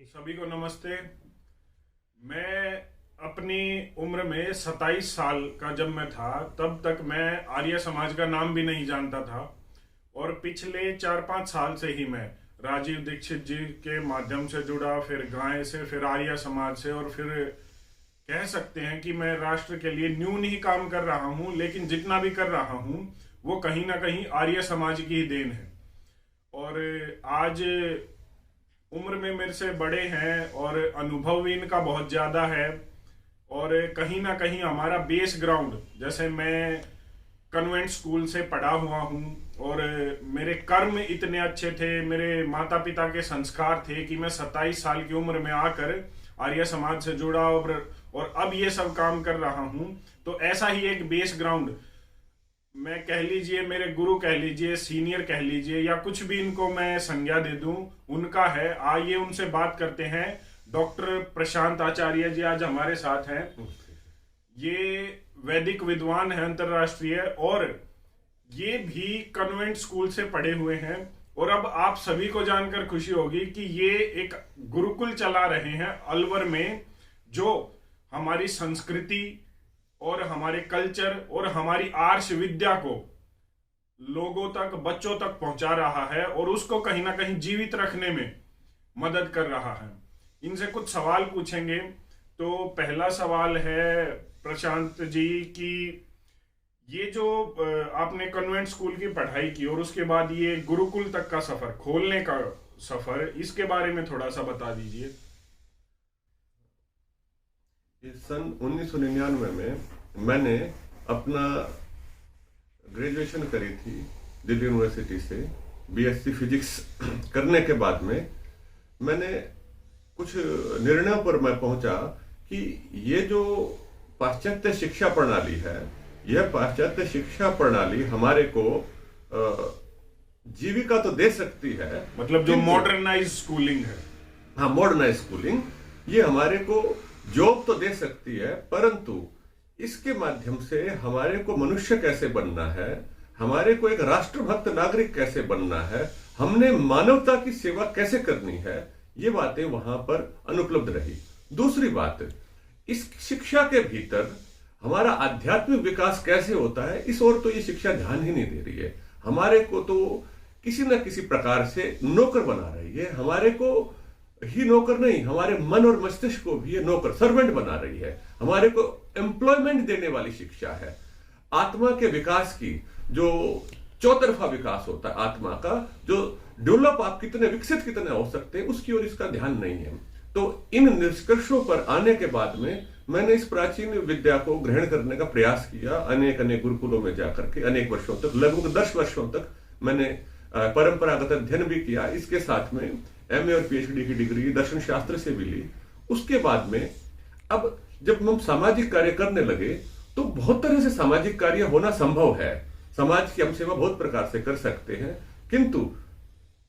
सभी को नमस्ते। मैं अपनी उम्र में 27 साल का जब मैं था तब तक मैं आर्य समाज का नाम भी नहीं जानता था। और पिछले 4-5 साल से ही मैं राजीव दीक्षित जी के माध्यम से जुड़ा, फिर गाय से, फिर आर्य समाज से, और फिर कह सकते हैं कि मैं राष्ट्र के लिए न्यून ही काम कर रहा हूँ, लेकिन जितना भी कर रहा हूँ वो कहीं ना कहीं आर्य समाज की ही देन है। और आज उम्र में मेरे से बड़े हैं और अनुभव भी इनका बहुत ज़्यादा है। और कहीं ना कहीं हमारा बेस ग्राउंड, जैसे मैं कन्वेंट स्कूल से पढ़ा हुआ हूँ और मेरे कर्म इतने अच्छे थे, मेरे माता पिता के संस्कार थे कि मैं 27 साल की उम्र में आकर आर्य समाज से जुड़ा और अब ये सब काम कर रहा हूँ। तो ऐसा ही एक बेस ग्राउंड, मैं कह लीजिए, मेरे गुरु कह लीजिए, सीनियर कह लीजिए, या कुछ भी इनको मैं संज्ञा दे दूं, उनका है। आइए उनसे बात करते हैं। डॉक्टर प्रशांत आचार्य जी आज हमारे साथ हैं। ये वैदिक विद्वान हैं अंतरराष्ट्रीय, और ये भी कन्वेंट स्कूल से पढ़े हुए हैं। और अब आप सभी को जानकर खुशी होगी कि ये एक गुरुकुल चला रहे हैं अलवर में, जो हमारी संस्कृति और हमारे कल्चर और हमारी आर्ष विद्या को लोगों तक, बच्चों तक पहुंचा रहा है और उसको कहीं ना कहीं जीवित रखने में मदद कर रहा है। इनसे कुछ सवाल पूछेंगे। तो पहला सवाल है प्रशांत जी की, ये जो आपने कन्वेंट स्कूल की पढ़ाई की और उसके बाद ये गुरुकुल तक का सफर, खोलने का सफर, इसके बारे में थोड़ा सा बता दीजिए। सन 1999 में मैंने अपना ग्रेजुएशन करी थी दिल्ली यूनिवर्सिटी से। बीएससी फिजिक्स करने के बाद में मैंने कुछ निर्णयों पर मैं पहुंचा कि ये जो पाश्चात्य शिक्षा प्रणाली है, यह पाश्चात्य शिक्षा प्रणाली हमारे को जीविका तो दे सकती है, मतलब जो मॉडर्नाइज स्कूलिंग है। हाँ, मॉडर्नाइज स्कूलिंग, ये हमारे को जॉब तो दे सकती है, परंतु इसके माध्यम से हमारे को मनुष्य कैसे बनना है, हमारे को एक राष्ट्रभक्त नागरिक कैसे बनना है, हमने मानवता की सेवा कैसे करनी है, ये बातें वहां पर अनुपलब्ध रही। दूसरी बात, इस शिक्षा के भीतर हमारा आध्यात्मिक विकास कैसे होता है, इस ओर तो ये शिक्षा ध्यान ही नहीं दे रही है। हमारे को तो किसी न किसी प्रकार से नौकर बना रही है। हमारे को ही नौकर नहीं, हमारे मन और मस्तिष्क को भी ये नौकर, सर्वेंट बना रही है। हमारे को एम्प्लॉयमेंट देने वाली शिक्षा है। आत्मा के विकास की, जो चौतरफा विकास होता है आत्मा का, जो डेवलप आप कितने विकसित कितने हो सकते हैं, उसकी ओर इसका ध्यान नहीं है। तो इन निष्कर्षों पर आने के बाद में मैंने इस प्राचीन विद्या को ग्रहण करने का प्रयास किया। अनेक अनेक गुरुकुलों में जाकर के अनेक वर्षों तक, लगभग 10 वर्षों तक मैंने परंपरागत अध्ययन भी किया। इसके साथ में एमए और पीएचडी की डिग्री दर्शन शास्त्र से भी ली। उसके बाद में अब जब हम सामाजिक कार्य करने लगे तो बहुत तरह से सामाजिक कार्य होना संभव है। समाज की हम सेवा बहुत प्रकार से कर सकते हैं, किंतु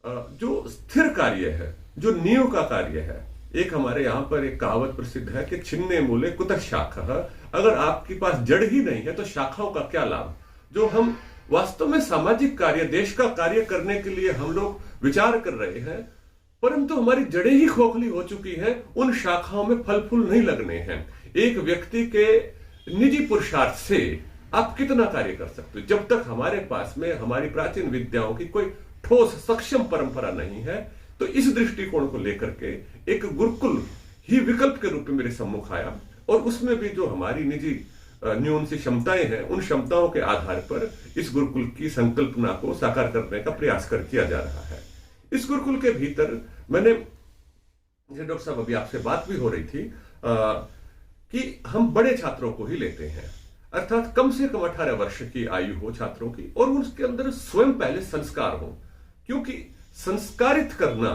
जो स्थिर कार्य है, जो नींव का कार्य है, एक हमारे यहां पर एक कहावत प्रसिद्ध है कि छिन्ने मूले कुतः शाखः। अगर आपके पास जड़ ही नहीं है तो शाखाओं का क्या लाभ। जो हम वास्तव में सामाजिक कार्य, देश का कार्य करने के लिए हम लोग विचार कर रहे हैं, परंतु हमारी जड़ें ही खोखली हो चुकी हैं, उन शाखाओं में फल फूल नहीं लगने हैं। एक व्यक्ति के निजी पुरुषार्थ से आप कितना कार्य कर सकते हो, जब तक हमारे पास में हमारी प्राचीन विद्याओं की कोई ठोस सक्षम परंपरा नहीं है। तो इस दृष्टिकोण को लेकर के एक गुरुकुल ही विकल्प के रूप में मेरे सम्मुख आया, और उसमें भी जो हमारी निजी न्यून सी क्षमताएं हैं, उन क्षमताओं के आधार पर इस गुरुकुल की संकल्पना को साकार करने का प्रयास किया जा रहा है। इस गुरुकुल के भीतर मैंने, जैसे डॉक्टर साहब अभी आपसे बात भी हो रही थी कि हम बड़े छात्रों को ही लेते हैं, अर्थात कम से कम 18 वर्ष की आयु हो छात्रों की, और उसके अंदर स्वयं पहले संस्कार हो। क्योंकि संस्कारित करना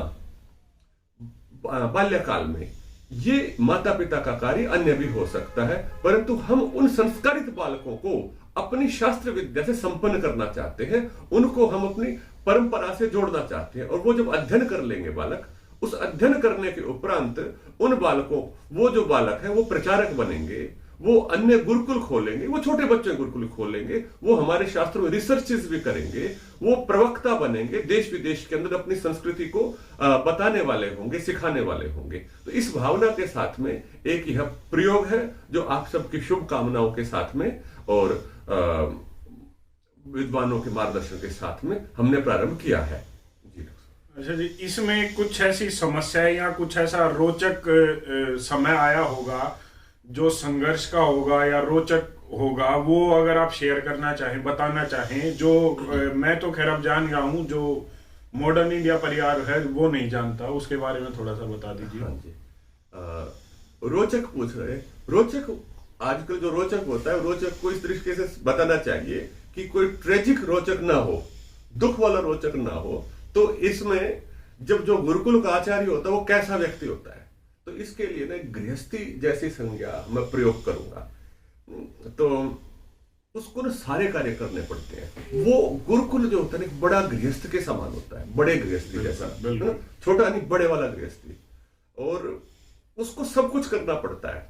बाल्यकाल में ये माता पिता का कार्य, अन्य भी हो सकता है, परंतु हम उन संस्कारित बालकों को अपनी शास्त्र विद्या से संपन्न करना चाहते हैं, उनको हम अपनी परंपरा से जोड़ना चाहते हैं। और वो जब अध्ययन कर लेंगे बालक, उस अध्ययन करने के उपरांत उन बालकों, वो जो बालक है वो प्रचारक बनेंगे, वो अन्य गुरुकुल खोलेंगे, वो छोटे बच्चों के गुरुकुल खोलेंगे, वो हमारे शास्त्रों में रिसर्चेस भी करेंगे, वो प्रवक्ता बनेंगे, देश विदेश के अंदर अपनी संस्कृति को बताने वाले होंगे, सिखाने वाले होंगे। तो इस भावना के साथ में एक यह प्रयोग है जो आप सबकी शुभकामनाओं के साथ में और विद्वानों के मार्गदर्शन के साथ में हमने प्रारंभ किया है। जी अच्छा जी, इसमें कुछ ऐसी समस्याएं या कुछ ऐसा रोचक समय आया होगा जो संघर्ष का होगा या रोचक होगा, वो अगर आप शेयर करना चाहें, बताना चाहें, जो मैं तो खैर अब जान गया हूं, जो मॉडर्न इंडिया परिवार है वो नहीं जानता, उसके बारे में थोड़ा सा बता दीजिए। हाँ जी, रोचक पूछ रहे। रोचक आजकल जो रोचक होता है, रोचक को इस तरीके से बताना चाहिए कि कोई ट्रेजिक रोचक ना हो, दुख वाला रोचक ना हो। तो इसमें जब जो गुरुकुल का आचार्य होता है वो कैसा व्यक्ति होता है, तो इसके लिए ना गृहस्थी जैसी संज्ञा मैं प्रयोग करूंगा। तो उसको ना सारे कार्य करने पड़ते हैं। वो गुरुकुल जो होता है ना, बड़ा गृहस्थ के समान होता है, बड़े गृहस्थी जैसा, छोटा नहीं, बड़े वाला गृहस्थी, और उसको सब कुछ करना पड़ता है।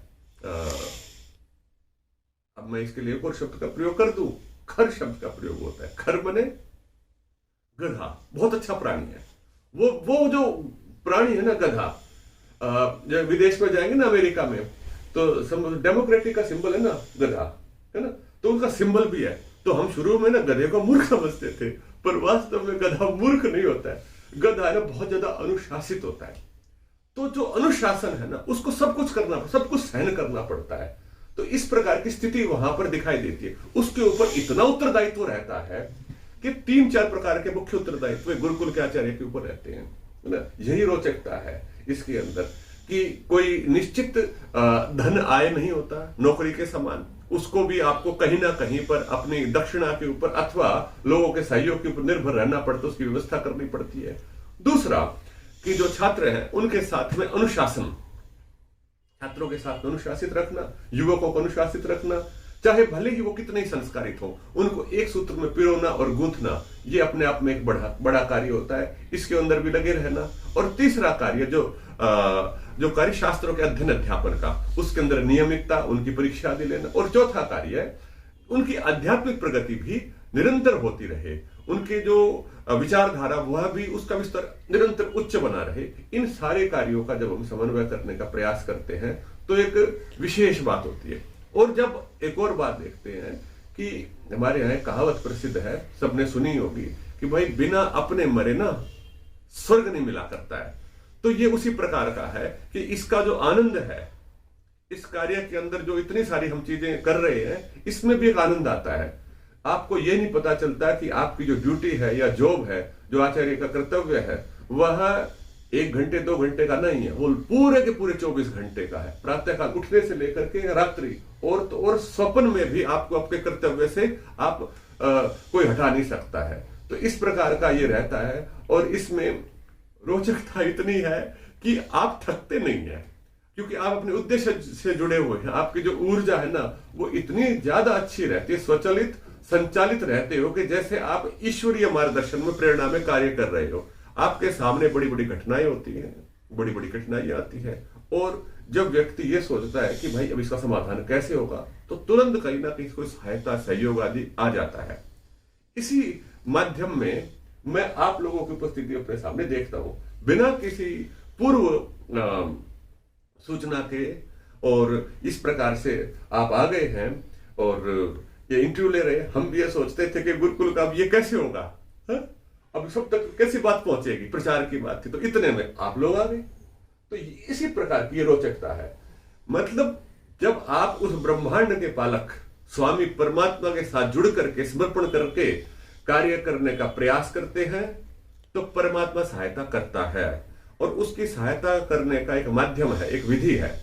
अब मैं इसके लिए एक और शब्द का प्रयोग कर दूं, खर शब्द का प्रयोग होता है। खर बने गधा, बहुत अच्छा प्राणी है वो जो प्राणी है ना गधा, जब विदेश में जाएंगे ना, अमेरिका में, तो डेमोक्रेटिक का सिंबल है ना गधा, है ना, तो उनका सिंबल भी है। तो हम शुरू में ना गधे को मूर्ख समझते थे, पर वास्तव में गधा मूर्ख नहीं होता है। गधा है ना बहुत ज्यादा अनुशासित होता है। तो जो अनुशासन है ना, उसको सब कुछ करना, सब कुछ सहन करना पड़ता है। तो इस प्रकार की स्थिति वहां पर दिखाई देती है। उसके ऊपर इतना उत्तरदायित्व रहता है कि 3-4 प्रकार के मुख्य उत्तरदायित्व गुरुकुल के आचार्य के ऊपर रहते हैं, है ना। यही रोचकता है इसके अंदर कि कोई निश्चित धन आय नहीं होता नौकरी के समान। उसको भी आपको कहीं ना कहीं पर अपनी दक्षिणा के ऊपर अथवा लोगों के सहयोग के ऊपर निर्भर रहना पड़ता है, उसकी व्यवस्था करनी पड़ती है। दूसरा कि जो छात्र हैं उनके साथ में अनुशासन, छात्रों के साथ अनुशासित रखना, युवकों को अनुशासित रखना, चाहे भले ही वो कितने ही संस्कारित हो, उनको एक सूत्र में पिरोना और गूंथना, ये अपने आप में एक बड़ा कार्य होता है। इसके अंदर भी लगे रहना। और तीसरा कार्य जो कार्य शास्त्रों के अध्ययन अध्यापन का, उसके अंदर नियमितता, उनकी परीक्षा आदि लेना। और चौथा कार्य है उनकी आध्यात्मिक प्रगति भी निरंतर होती रहे, उनके जो विचारधारा वह भी, उसका भी स्तर निरंतर उच्च बना रहे। इन सारे कार्यों का जब हम समन्वय करने का प्रयास करते हैं तो एक विशेष बात होती है। और जब एक और बात देखते हैं कि हमारे यहाँ कहावत प्रसिद्ध है, सबने सुनी होगी कि भाई बिना अपने मरे ना स्वर्ग नहीं मिला करता है। तो ये उसी प्रकार का है कि इसका जो आनंद है, इस कार्य के अंदर जो इतनी सारी हम चीजें कर रहे हैं, इसमें भी एक आनंद आता है। आपको ये नहीं पता चलता कि आपकी जो ड्यूटी है या जॉब है, जो आचार्य का कर्तव्य है, वह 1 घंटे 2 घंटे का नहीं है, वो पूरे के पूरे 24 घंटे का है। प्रातःकाल उठने से लेकर के रात्रि, और तो और स्वप्न में भी आपको आपके कर्तव्य से आप कोई हटा नहीं सकता है। तो इस प्रकार का ये रहता है। और इसमें रोचकता इतनी है कि आप थकते नहीं है, क्योंकि आप अपने उद्देश्य से जुड़े हुए हैं। आपकी जो ऊर्जा है ना, वो इतनी ज्यादा अच्छी रहती है, स्वचालित संचालित रहते हो कि जैसे आप ईश्वरीय मार्गदर्शन में, प्रेरणा में कार्य कर रहे हो। आपके सामने बड़ी बड़ी घटनाएं होती हैं, बड़ी बड़ी कठिनाइयां आती है, और जब व्यक्ति ये सोचता है कि भाई अब इसका समाधान कैसे होगा, तो तुरंत कहीं ना कहीं कोई सहायता, सहयोग आदि आ जाता है। इसी माध्यम में मैं आप लोगों की उपस्थिति अपने सामने देखता हूं, बिना किसी पूर्व सूचना के। और इस प्रकार से आप आ गए हैं और ये इंटरव्यू ले रहे हैं। हम भी ये सोचते थे कि गुरुकुल का अब ये कैसे होगा, अब सब तक कैसी बात पहुंचेगी, प्रचार की बात थी, तो इतने में आप लोग आ गए। तो इसी प्रकार की ये रोचकता है। मतलब जब आप उस ब्रह्मांड के पालक स्वामी परमात्मा के साथ जुड़ करके, समर्पण करके कार्य करने का प्रयास करते हैं, तो परमात्मा सहायता करता है। और उसकी सहायता करने का एक माध्यम है, एक विधि है।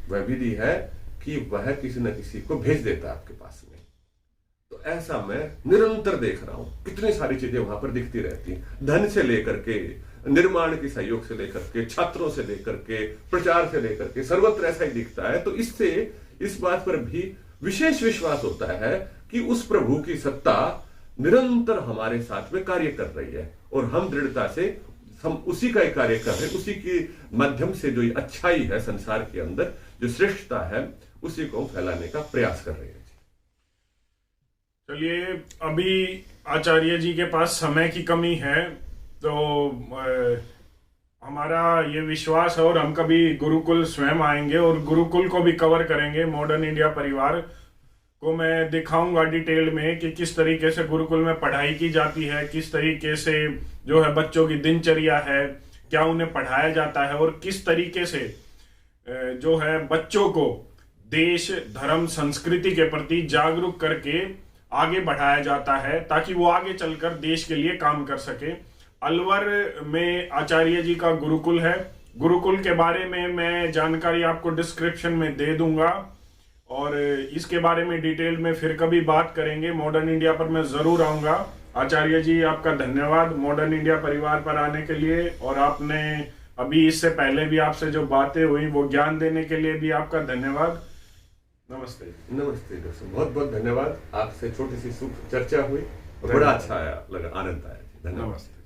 वह विधि है कि वह किसी न किसी को भेज देता है आपके पास में। तो ऐसा मैं निरंतर देख रहा हूं, कितनी सारी चीजें वहां पर दिखती रहती हैं, धन से लेकर के, निर्माण के सहयोग से लेकर के, छात्रों से लेकर के, प्रचार से लेकर के, सर्वत्र ऐसा ही दिखता है। तो इससे इस बात पर भी विशेष विश्वास होता है कि उस प्रभु की सत्ता निरंतर हमारे साथ में कार्य कर रही है, और हम दृढ़ता से हम उसी का एक कार्य कर रहे हैं, उसी के माध्यम से जो ये अच्छाई है संसार के अंदर, जो श्रेष्ठता है, उसी को फैलाने का प्रयास कर रहे हैं। चलिए, अभी आचार्य जी के पास समय की कमी है, तो हमारा ये विश्वास है और हम कभी गुरुकुल स्वयं आएंगे और गुरुकुल को भी कवर करेंगे। मॉडर्न इंडिया परिवार को मैं दिखाऊंगा डिटेल में कि किस तरीके से गुरुकुल में पढ़ाई की जाती है, किस तरीके से जो है बच्चों की दिनचर्या है, क्या उन्हें पढ़ाया जाता है और किस तरीके से जो है बच्चों को देश, धर्म, संस्कृति के प्रति जागरूक करके आगे बढ़ाया जाता है ताकि वो आगे चलकर देश के लिए काम कर सके। अलवर में आचार्य जी का गुरुकुल है। गुरुकुल के बारे में मैं जानकारी आपको डिस्क्रिप्शन में दे दूंगा और इसके बारे में डिटेल में फिर कभी बात करेंगे। मॉडर्न इंडिया पर मैं जरूर आऊंगा। आचार्य जी, आपका धन्यवाद मॉडर्न इंडिया परिवार पर आने के लिए, और आपने अभी इससे पहले भी आपसे जो बातें हुई वो ज्ञान देने के लिए भी आपका धन्यवाद। नमस्ते। नमस्ते दोस्तों, बहुत बहुत धन्यवाद। आपसे छोटी सी चर्चा हुई, बड़ा अच्छा आया, लगा, आनंद आया। धन्यवाद।